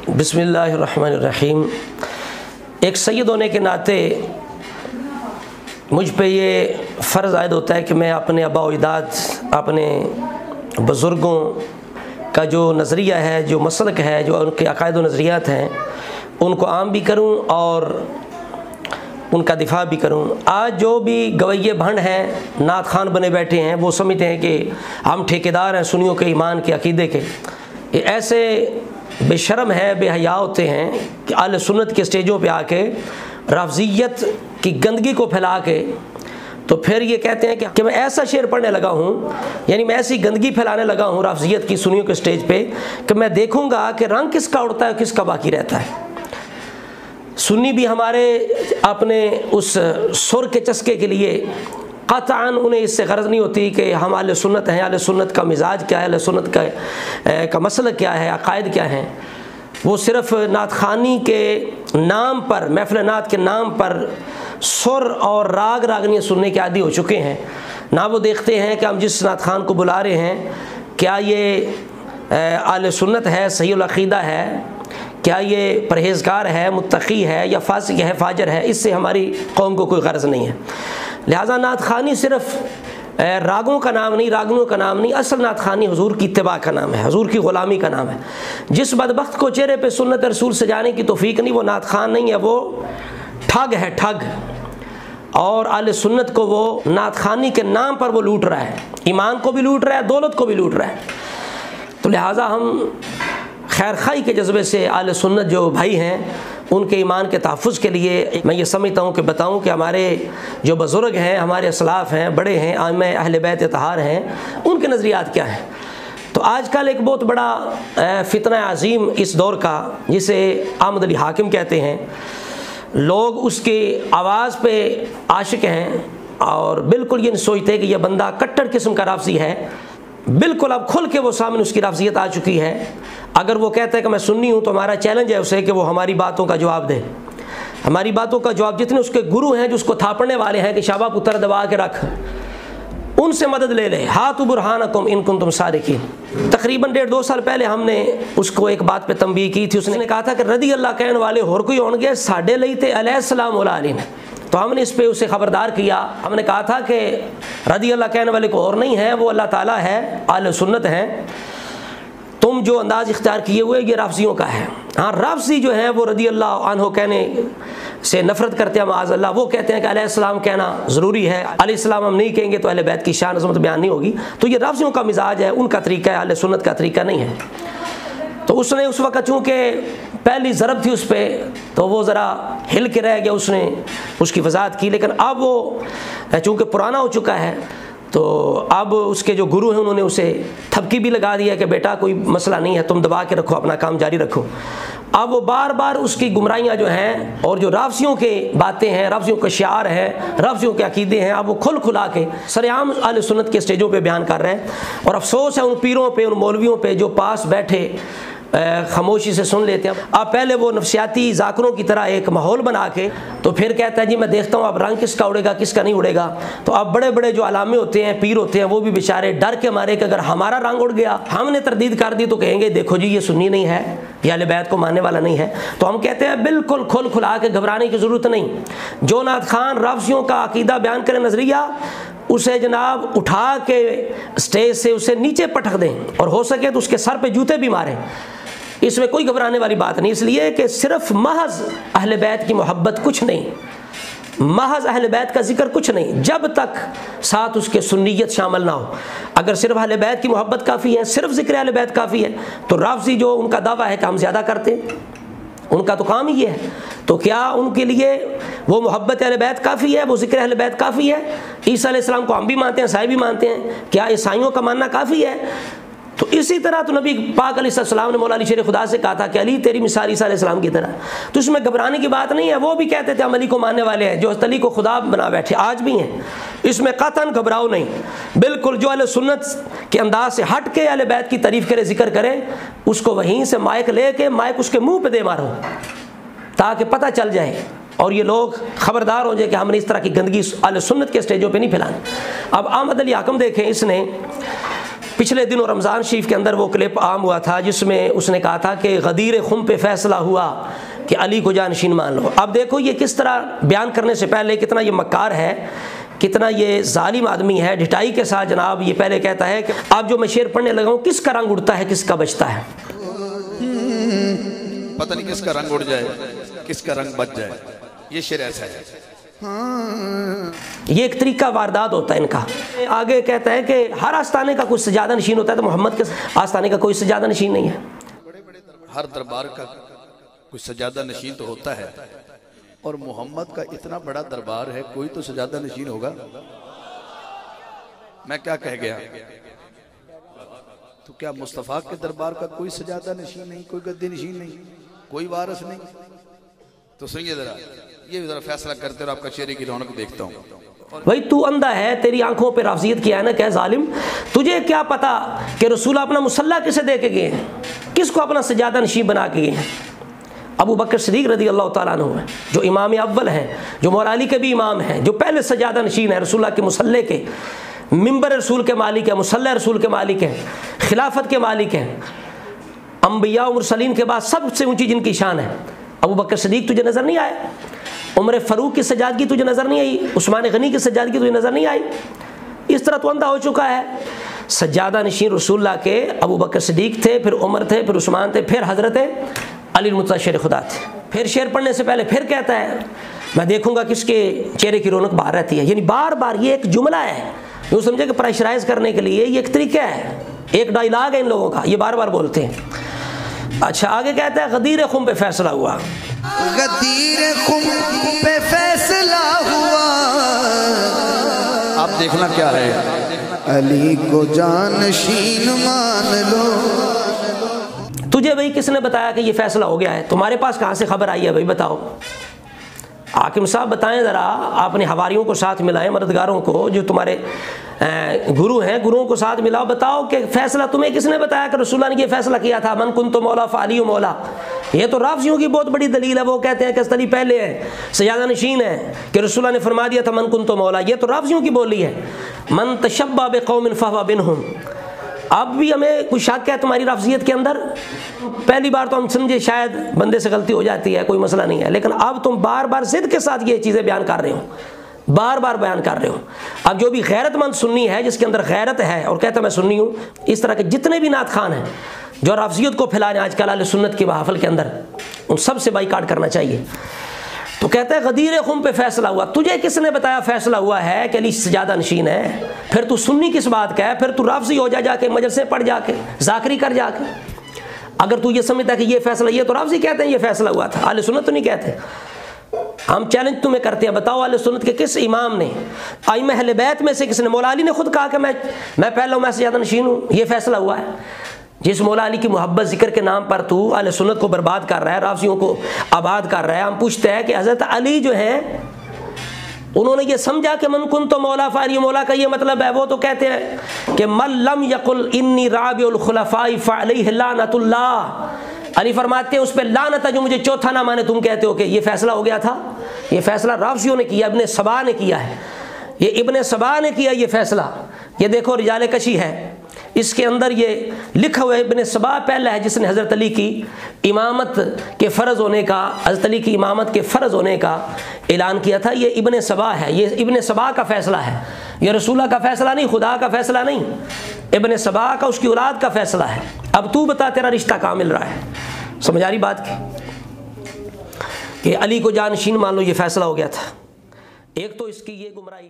बिस्मिल्लाहिर्रहमानिर्रहीम। एक सैयद होने के नाते मुझ पे ये फ़र्ज़ आयद होता है कि मैं अपने आबा व अजदाद, अपने बुज़ुर्गों का जो नज़रिया है, जो मसलक है, जो उनके अक़ायद व नज़रियात हैं, उनको आम भी करूं और उनका दिफा भी करूं। आज जो भी गवैये भंड हैं, नात खान बने बैठे हैं, वो समझते हैं कि हम ठेकेदार हैं सुन्नियों के ईमान के अक़ीदे के। ये ऐसे बेशर्म है, बेहया होते हैं कि अहले सुन्नत के स्टेजों पे आके रफ़ज़ियत की गंदगी को फैला के तो फिर ये कहते हैं कि मैं ऐसा शेर पढ़ने लगा हूँ, यानी मैं ऐसी गंदगी फैलाने लगा हूँ रफ़ज़ियत की सुन्नियों के स्टेज पे कि मैं देखूँगा कि रंग किसका उड़ता है, किसका बाकी रहता है। सुन्नी भी हमारे अपने उस सुर के चस्के के लिए क़तअन उन्हें इससे ग़रज़ नहीं होती कि हम अहले सुन्नत हैं, अहले सुन्नत का मिजाज क्या है, अहले सुन्नत का मसलक क्या है, अक़ायद क्या हैं। वो सिर्फ़ नात ख़ानी के नाम पर, महफ़िल नात के नाम पर सुर और राग रागनियाँ सुनने के आदी हो चुके हैं। ना वो देखते हैं कि हम जिस नात ख़ान को बुला रहे हैं क्या ये अहले सुन्नत है, सहीहुल अक़ीदा है, क्या ये परहेज़गार है, मुत्तक़ी है या फासिक है, फाजर है। इससे हमारी कौम को कोई ग़रज़ नहीं है। लिहाजा नात ख़ानी सिर्फ़ रागों का नाम नहीं, रागनियों का नाम नहीं, असल नात ख़ानी हुज़ूर की इत्तिबा का नाम है, हुज़ूर की ग़ुलामी का नाम है। जिस बदबख्त को चेहरे पे सुन्नत रसूल से जाने की तौफ़ीक नहीं, वो नात ख़ान नहीं है, वो ठग है, ठग। और अहले सुन्नत को वो नात ख़ानी के नाम पर वो लूट रहा है, ईमान को भी लूट रहा है, दौलत को भी लूट रहा है। तो लिहाजा हम खैर खाई के जज्बे से अहले सुन्नत जो भाई हैं उनके ईमान के तहफ़्फ़ुज़ के लिए मैं ये समझता हूँ कि बताऊँ कि हमारे जो बुज़ुर्ग हैं, हमारे असलाफ़ हैं, बड़े हैं, आइम्मा अहले बैत तहार हैं, उनके नज़रियात क्या हैं। तो आजकल एक बहुत बड़ा फ़ितना अज़ीम इस दौर का, जिसे अहमद अली हाकिम कहते हैं, लोग उसकी आवाज़ पे आशिक हैं और बिल्कुल ये नहीं सोचते कि यह बंदा कट्टर किस्म का राफ़ज़ी है। बिल्कुल अब खुल के वो सामने उसकी रफ़ज़ियत आ चुकी है। अगर वो कहता है कि मैं सुन्नी हूँ तो हमारा चैलेंज है उसे कि वो हमारी बातों का जवाब दे। हमारी बातों का जवाब जितने उसके गुरु हैं जो उसको थापड़ने वाले हैं कि शाबा पुत्र दबा के रख, उनसे मदद ले ले। हातु बुरहानकुम इन कुंतुम सादिकीन। तकरीबन 1.5-2 साल पहले हमने उसको एक बात पे तंबीह की थी। उसने कहा था कि रदी अल्लाह कहने वाले होर कोई होंगे साडे लई ते अलैहिस्सलाम वाला अली ने। तो हमने इस पे उसे ख़बरदार किया। हमने कहा था कि रदी अल्लाह कहने वाले को और नहीं है, वो अल्लाह ताला है, अहले सुन्नत हैं। तुम जो अंदाज़ इख्तियार किए हुए ये राफ़ज़ियों का है। हाँ, राफ़ज़ी जो है वो रदी अल्लाह अन्हो कहने से नफ़रत करते हैं, माज़ अल्लाह। वो कहते हैं कि अलैहिस्सलाम कहना ज़रूरी है, अलैहिस्सलाम हम नहीं कहेंगे तो अहले बैत की शान अज़मत बयान नहीं होगी। तो ये राफ़ज़ियों का मिजाज है, उनका तरीका है, अहले सुन्नत का तरीका नहीं है। तो उसने उस वक़्त चूँकि पहली ज़रब थी उस पर, तो वो ज़रा हिल के रह गया, उसने उसकी वज़ाहत की। लेकिन अब वो चूँकि पुराना हो चुका है तो अब उसके जो गुरु हैं उन्होंने उसे थपकी भी लगा दिया कि बेटा कोई मसला नहीं है, तुम दबा के रखो, अपना काम जारी रखो। अब वो बार बार उसकी गुमराहियाँ जो हैं और जो राफ़ज़ियों के बातें हैं, राफ़ज़ियों के शिआर हैं, राफ़ज़ियों के अक़ीदे हैं, अब वो खुल खुला के सरेआम अहले सुन्नत के स्टेजों पे बयान कर रहे हैं। और अफसोस है उन पीरों पे, उन मौलवियों पे जो पास बैठे खामोशी से सुन लेते हैं। अब पहले वो नफसियाती ज़ाकरों की तरह एक माहौल बना के तो फिर कहता है जी मैं देखता हूँ अब रंग किसका उड़ेगा, किसका नहीं उड़ेगा। तो अब बड़े बड़े जो अलामे होते हैं, पीर होते हैं, वो भी बेचारे डर के मारे कि अगर हमारा रंग उड़ गया, हमने तरदीद कर दी तो कहेंगे देखो जी ये सुन्नी नहीं है, ये अहले बैत को मानने वाला नहीं है। तो हम कहते हैं बिल्कुल खुल खुला के घबराने की ज़रूरत नहीं। जो नात ख़ान राफ़ज़ियों का अक़ीदा बयान करे, नज़रिया, उसे जनाब उठा के स्टेज से उसे नीचे पटक दें और हो सके तो उसके सर पे जूते भी मारें। इसमें कोई घबराने वाली बात नहीं, इसलिए कि सिर्फ महज अहले बैत की मोहब्बत कुछ नहीं, महज अहले बैत का जिक्र कुछ नहीं, जब तक साथ उसके सुन्नियत शामिल ना हो। अगर सिर्फ अहले बैत की मोहब्बत काफ़ी है, सिर्फ ज़िक्र अहले बैत काफ़ी है, तो राफ़ज़ी जो उनका दावा है कि हम ज़्यादा करते हैं, उनका तो काम ही ये है, तो क्या उनके लिए वो मोहब्बत अहले बैत काफ़ी है, वो ज़िक्र अहले बैत काफ़ी है? ईसा अलैहिस्सलाम को हम भी मानते हैं, ईसाई भी मानते हैं, क्या ईसाइयों का मानना काफ़ी है? तो इसी तरह तो नबी पाक अलैहिस्सलाम ने मौला अली शेर खुदा से कहा था कि अली तेरी मिसाल ईसा अलैहिस्सलाम की तरह। तो इसमें घबराने की बात नहीं है। वो भी कहते थे हम अली को मानने वाले हैं, जो अली को खुदा बना बैठे, आज भी हैं। इसमें कतन घबराओ नहीं। बिल्कुल जो अहले सुन्नत के अंदाज से हट के अहले बैत की तारीफ़ करे, जिक्र करे, उसको वहीं से माइक ले के माइक उसके मुँह पर दे मारो ताकि पता चल जाए और ये लोग ख़बरदार हो जाए कि हमने इस तरह की गंदगी अहले सुन्नत के स्टेजों पर नहीं फैलानी। अब अहमद अली हाकिम देखें, इसने پچھلے دنوں رمضان شریف کے اندر وہ کلپ عام ہوا تھا جس میں اس نے کہا تھا کہ غدیر خم پہ فیصلہ ہوا کہ علی کو جانشین مان لو۔ اب دیکھو یہ کس طرح بیان کرنے سے پہلے کتنا یہ مکار ہے، کتنا یہ ظالم آدمی ہے، ڈھٹائی کے ساتھ جناب یہ پہلے کہتا ہے کہ اب جو میں شعر پڑھنے لگا ہوں کس کا رنگ اڑتا ہے کس کا بچتا ہے، پتہ نہیں کس کا رنگ اڑ جائے کس کا رنگ بچ جائے، یہ شعر ایسا ہے۔ یہ ایک طریقہ واردات ہوتا ہے ان کا۔ آگے کہتا ہے کہ ہر آستانے کا کوئی سجادہ نشین ہوتا ہے، تو محمد کے آستانے کا کوئی سجادہ نشین نہیں ہے۔ ہر دربار کا کوئی سجادہ نشین تو ہوتا ہے، اور محمد کا اتنا بڑا دربار ہے، کوئی تو سجادہ نشین ہوگا۔ میں کیا کہہ گیا؟ تو کیا مصطفیٰ کے دربار کا کوئی سجادہ نشین نہیں، کوئی گدی نشین نہیں، کوئی وارث نہیں؟ تو سنیے ذرا، یہ ذرا فیصلہ کرتے اور آپ کا چہرے کی رونق دیکھتا ہوں۔ بھائی تو اندھا ہے، تیری آنکھوں پہ رافضیت کی عینک ہے ظالم، تجھے کیا پتا کہ رسول اپنا مصلی کسے دے کے گئے ہیں، کس کو اپنا سجادہ نشین بنا کے گئے ہیں؟ ابو بکر صدیق رضی اللہ تعالیٰ عنہ ہیں، جو امام اول ہیں، جو مولا علی کے بھی امام ہیں، جو پہلے سجادہ نشین ہیں، رسول اللہ کے مصلی کے، منبر رسول کے مالک ہیں، مصلی رسول کے مالک ہیں، خلافت کے مالک ہیں، انبیاء و مرسلین کے بعد سب سے اونچی جن کی شان ہے۔ ابو بکر صدیق تجھے نظر نہیں آئے؟ عمر فاروق کی سجادگی تجھے نظر نہیں آئی؟ عثمان غنی کی سجادگی تجھے نظر نہیں آئی؟ اس طرح تو اندھا ہو چکا ہے۔ سجادہ نشین رسول اللہ کے ابو بکر صدیق تھے، پھر عمر تھے، پھر عثمان تھے، پھر حضرت علی المرتضیٰ شیر خدا تھے۔ پھر شعر پڑھنے سے پہلے پھر کہتا ہے میں دیکھوں گا کس کے چہرے کی رونق باہر رہتی ہے، یعنی بار بار یہ ایک جملہ ہے، یوں سمجھے کہ پریشرائز کرنے کے لیے یہ ایک طریقہ ہے، ایک ڈائلاگ ہے ان لوگوں کا، یہ بار بار بولتے ہیں۔ اچھا آگے کہتا ہے غدیر خم پہ فیصلہ ہوا، غدیر خم پہ فیصلہ ہوا، آپ دیکھنا کیا ہے، علی کو جانشین مان لو۔ تجھے بھائی کس نے بتایا کہ یہ فیصلہ ہو گیا ہے؟ تمہارے پاس کہاں سے خبر آئی ہے بھائی بتاؤ؟ حاکم صاحب بتائیں ذرا، آپ نے حواریوں کو ساتھ ملائیں، مددگاروں کو جو تمہارے گرو ہیں، گروؤں کو ساتھ ملاؤ، بتاؤ کہ فیصلہ تمہیں کس نے بتایا کہ رسول اللہ نے یہ فیصلہ کیا تھا من کنت مولا فعلی مولا؟ یہ تو رافضیوں کی بہت بڑی دلیل ہے، وہ کہتے ہیں کہ استری پہلے ہے، سجادہ نشین ہے کہ رسول اللہ نے فرما دیا تھا من کنت مولا، یہ تو رافضیوں کی بولی ہے۔ من تشبہ بقوم فہو منہم۔ اب بھی ہمیں کوئی شک ہے تمہاری رافضیت کے اندر؟ پہلی بار تو ہم سمجھے شاید بندے سے غلطی ہو جاتی ہے، کوئی مسئلہ نہیں ہے، لیکن اب تم بار بار ضد کے ساتھ یہ چیزیں بیان کر رہے ہو، بار بار بیان کر رہے ہو۔ اب جو بھی غیرت مند سنی ہے، جس کے اندر غیرت ہے اور کہتا ہے میں سنی ہوں، اس طرح کے جتنے بھی نعت خوان ہیں جو رافضیت کو پھیلا رہے ہیں آج کل اہل سنت کے محافل کے اندر، ان سب سے بائیکاٹ کرنا چاہیے۔ تو کہتا ہے غدیر خم پہ فیصلہ ہوا، تجھے کس نے بتایا فیصلہ ہوا ہے کہ علی سجادہ نشین ہے؟ پھر تو سنی کس بات کا ہے؟ پھر تو رافضی ہو جا کے مجلسیں پڑھ جا کے، ذاکری کر جا کے۔ اگر تو یہ سمجھتا ہے کہ یہ فیصلہ، یہ تو رافضی کہتے ہیں یہ فیصلہ ہوا تھا، اہل سنت تو نہیں کہتے۔ ہم چیلنج تمہیں کرتے ہیں، بتاؤ اہل سنت کے کس امام نے، ائمہ اہل بیت میں سے کس نے؟ مولا علی نے خود کہا کہ میں پہلا ہوں، میں سجادہ نشین ہوں، یہ فیصلہ ہوا ہے۔ جس مولا علی کی محبت ذکر کے نام پر تو اہل سنت کو برباد کر رہا ہے، رافضیوں کو آباد کر رہا ہے۔ ہم پوچھتے ہیں کہ حضرت علی جو ہیں انہوں نے یہ سمجھا کہ من کنت مولا فعلی مولا کا یہ مطلب ہے؟ وہ تو کہتے ہیں کہ من لم یقل انی رابع الخلفاء فعلیہ لعنت اللہ، علی فرماتے ہیں اس پہ لعنت ہے جو مجھے چوتھا نہ مانے۔ تم کہتے ہو کہ یہ فیصلہ ہو گیا تھا، یہ فیصلہ رافضیوں نے کیا، ابن سبا نے کیا ہے، یہ ابن سبا نے کیا یہ فیصلہ۔ یہ دیکھو رجال کشی ہے، اس کے اندر یہ لکھا ہوا ہے ابن سبا پہلا ہے جس نے حضرت علی کی امامت کے فرض ہونے کا، حضرت علی کی امامت کے فرض ہونے کا اعلان کیا تھا۔ یہ ابن سبا ہے، یہ ابن سبا کا فیصلہ ہے، یہ رسول اللہ کا فیصلہ نہیں، خدا کا فیصلہ نہیں، ابن سبا کا، اس کی اولاد کا فیصلہ ہے۔ اب تو بتا تیرا رشتہ کہاں مل رہا ہے؟ سمجھ آ رہی بات کی کہ علی کو جانشین مان لو یہ فیصلہ ہو گیا تھا؟ ایک تو اس کی یہ گمراہی